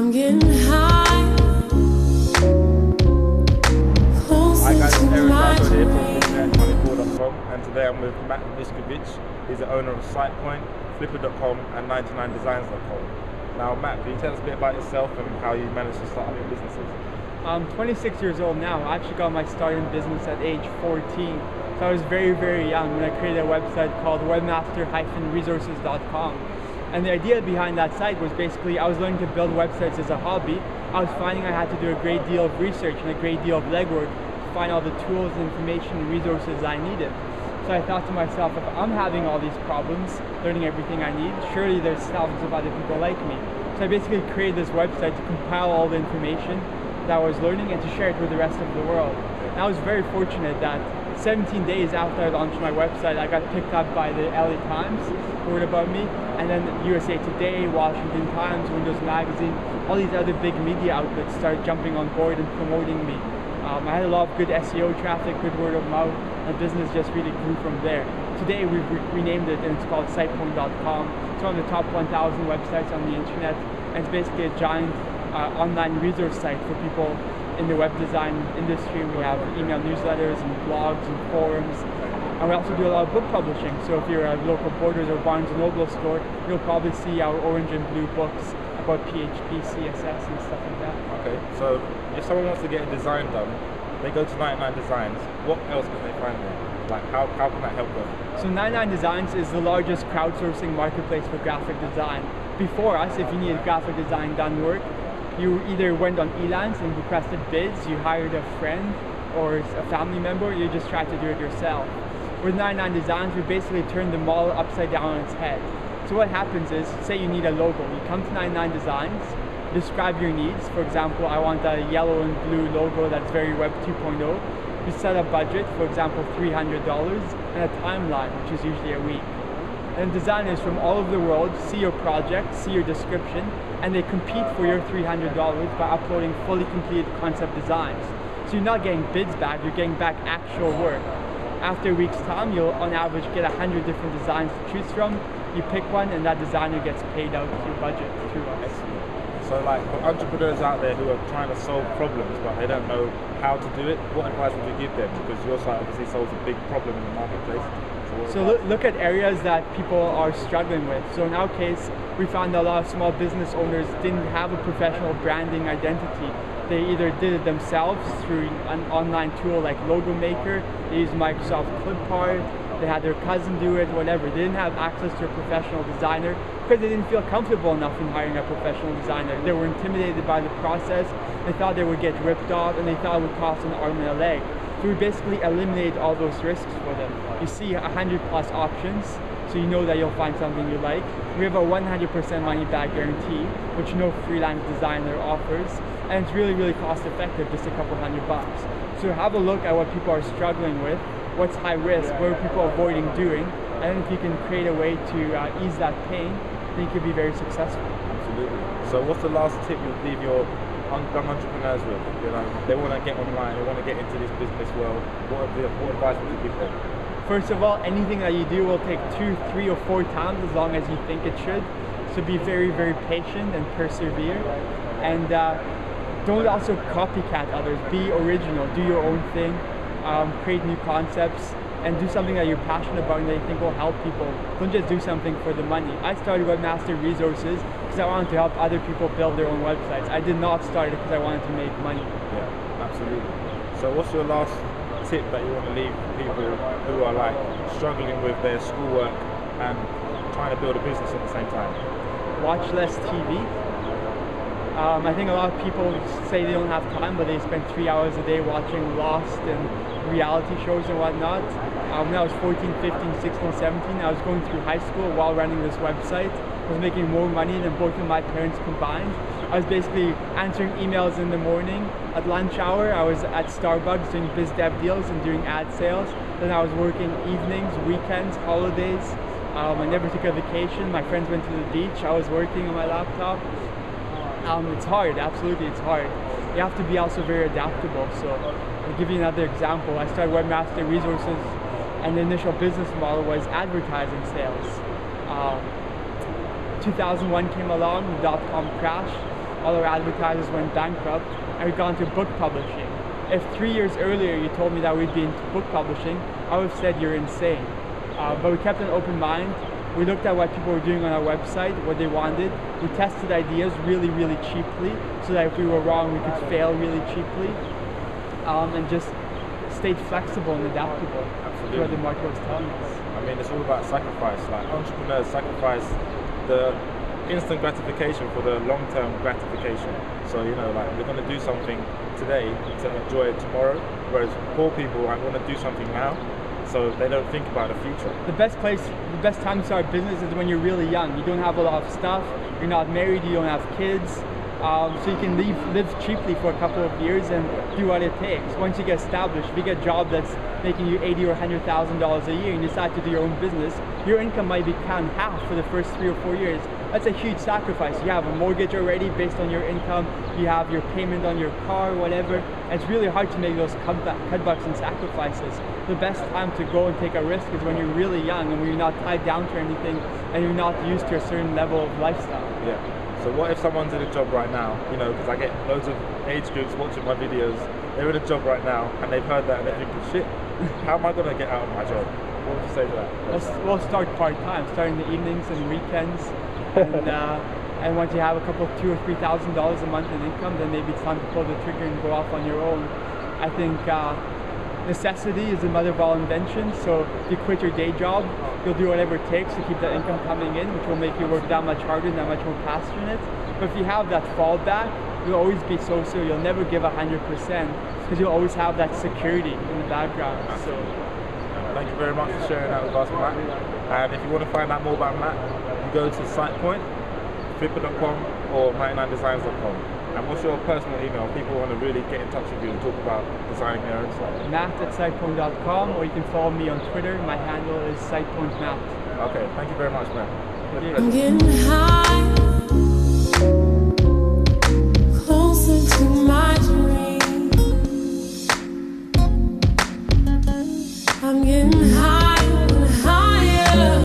I'm getting high. Hi guys, it's Eric Dargo here from Mickiewicz.com, and today I'm with Mickiewicz. He's the owner of SitePoint, Flipper.com and 99designs.com. Now Matt, can you tell us a bit about yourself and how you managed to start up your businesses? I'm 26 years old now. I actually got my start in business at age 14. So I was very, very young when I created a website called webmaster-resources.com. And the idea behind that site was basically I was learning to build websites as a hobby. I was finding I had to do a great deal of research and a great deal of legwork to find all the tools, information, and resources I needed. So I thought to myself, if I'm having all these problems, learning everything I need, surely there's thousands of other people like me. So I basically created this website to compile all the information that I was learning and to share it with the rest of the world. And I was very fortunate that 17 days after I launched my website, I got picked up by the LA Times, word about me, and then USA Today, Washington Times, Windows Magazine, all these other big media outlets started jumping on board and promoting me. I had a lot of good SEO traffic, good word of mouth, and business just really grew from there. Today we've renamed it and it's called SitePoint.com. It's one of the top 1,000 websites on the internet, and it's basically a giant online resource site for people in the web design industry. We have email newsletters and blogs and forums, and we also do a lot of book publishing. So if you're a local Borders or Barnes & Noble store, you'll probably see our orange and blue books about PHP, CSS and stuff like that. Okay, so if someone wants to get a design done, they go to 99 Designs. What else can they find there? Like how can that help them? So 99 Designs is the largest crowdsourcing marketplace for graphic design. Before us, if you needed graphic design done work, you either went on Elance and requested bids, you hired a friend or a family member, or you just tried to do it yourself. With 99 Designs, we basically turned the model upside down on its head. So what happens is, say you need a logo, you come to 99 Designs, describe your needs. For example, I want a yellow and blue logo that's very Web 2.0. You set a budget, for example $300, and a timeline, which is usually a week. And designers from all over the world see your project, see your description, and they compete for your $300 by uploading fully completed concept designs. So you're not getting bids back, you're getting back actual work. After a week's time, you'll on average get 100 different designs to choose from. You pick one and that designer gets paid out of your budget through us. So like for entrepreneurs out there who are trying to solve problems but they don't know how to do it, what advice would you give them? Because your site obviously solves a big problem in the marketplace. So look at areas that people are struggling with. So in our case, we found a lot of small business owners didn't have a professional branding identity. They either did it themselves through an online tool like Logo Maker, they used Microsoft Clipart, they had their cousin do it, whatever. They didn't have access to a professional designer because they didn't feel comfortable enough in hiring a professional designer. They were intimidated by the process, they thought they would get ripped off, and they thought it would cost an arm and a leg. So we basically eliminate all those risks for them. You see 100 plus options, so you know that you'll find something you like. We have a 100% money back guarantee, which no freelance designer offers, and it's really, really cost effective, just a couple $100. So have a look at what people are struggling with, what's high risk, what are people avoiding doing, and if you can create a way to ease that pain, then you can be very successful. Absolutely. So what's the last tip you'd leave your young entrepreneurs with? You know, they want to get online, they want to get into this business world. What advice would you give them? First of all, anything that you do will take 2, 3, or 4 times as long as you think it should. So be very, very patient and persevere. And don't also copycat others. Be original. Do your own thing. Create new concepts. And do something that you're passionate about and that you think will help people. Don't just do something for the money. I started Webmaster Resources because I wanted to help other people build their own websites. I did not start it because I wanted to make money. Yeah, absolutely. So what's your last tip that you want to leave people who are like struggling with their schoolwork and trying to build a business at the same time? Watch less TV. I think a lot of people say they don't have time, but they spend 3 hours a day watching Lost and reality shows and whatnot. When I was 14, 15, 16, 17, I was going through high school while running this website. I was making more money than both of my parents combined. I was basically answering emails in the morning. At lunch hour, I was at Starbucks doing biz dev deals and doing ad sales. Then I was working evenings, weekends, holidays. I never took a vacation. My friends went to the beach. I was working on my laptop. It's hard, absolutely it's hard. You have to be also very adaptable. So I'll give you another example. I started Webmaster Resources and the initial business model was advertising sales. 2001 came along, the dot-com crash. all our advertisers went bankrupt, and we've gone to book publishing. If 3 years earlier you told me that we'd be into book publishing, I would have said you're insane. But we kept an open mind. We looked at what people were doing on our website, what they wanted. We tested ideas really, really cheaply, so that if we were wrong, we could fail really cheaply. And just stayed flexible and adaptable to what the market was telling us. I mean, it's all about sacrifice. Like, entrepreneurs sacrifice the instant gratification for the long-term gratification. So, you know, like, we're going to do something today to enjoy it tomorrow, whereas poor people want to do something now, so they don't think about the future. The best time to start a business is when you're really young. You don't have a lot of stuff, you're not married, you don't have kids, so you can live cheaply for a couple of years and do what it takes. Once you get established, if you get a job that's making you $80,000 or $100,000 a year and you decide to do your own business, your income might be cut in half for the first 3 or 4 years. That's a huge sacrifice. You have a mortgage already based on your income, you have your payment on your car, whatever. And it's really hard to make those cutbacks and sacrifices. The best time to go and take a risk is when you're really young and when you're not tied down to anything and you're not used to a certain level of lifestyle. Yeah. So what if someone's in a job right now, you know, because I get loads of age groups watching my videos, they're in a job right now and they've heard that and they're thinking, shit, how am I going to get out of my job? What would you say to that? We'll start part-time, start in the evenings and weekends, and once you have a couple of $2,000 or $3,000 a month in income, then maybe it's time to pull the trigger and go off on your own. I think necessity is the mother of all invention, so if you quit your day job, you'll do whatever it takes to keep that income coming in, which will make you work that much harder and that much more passionate. But if you have that fallback, you'll always be social, you'll never give 100%, because you'll always have that security in the background. So, thank you very much for sharing that with us, Matt. And if you want to find out more about Matt, you go to SitePoint, flipper.com or 99designs.com. And what's your personal email? People want to really get in touch with you and talk about designing their own site. Matt@sitepoint.com, or you can follow me on Twitter. My handle is SitePointMatt. Okay, thank you very much, Matt. I'm getting high, closer to my dream. I'm getting high.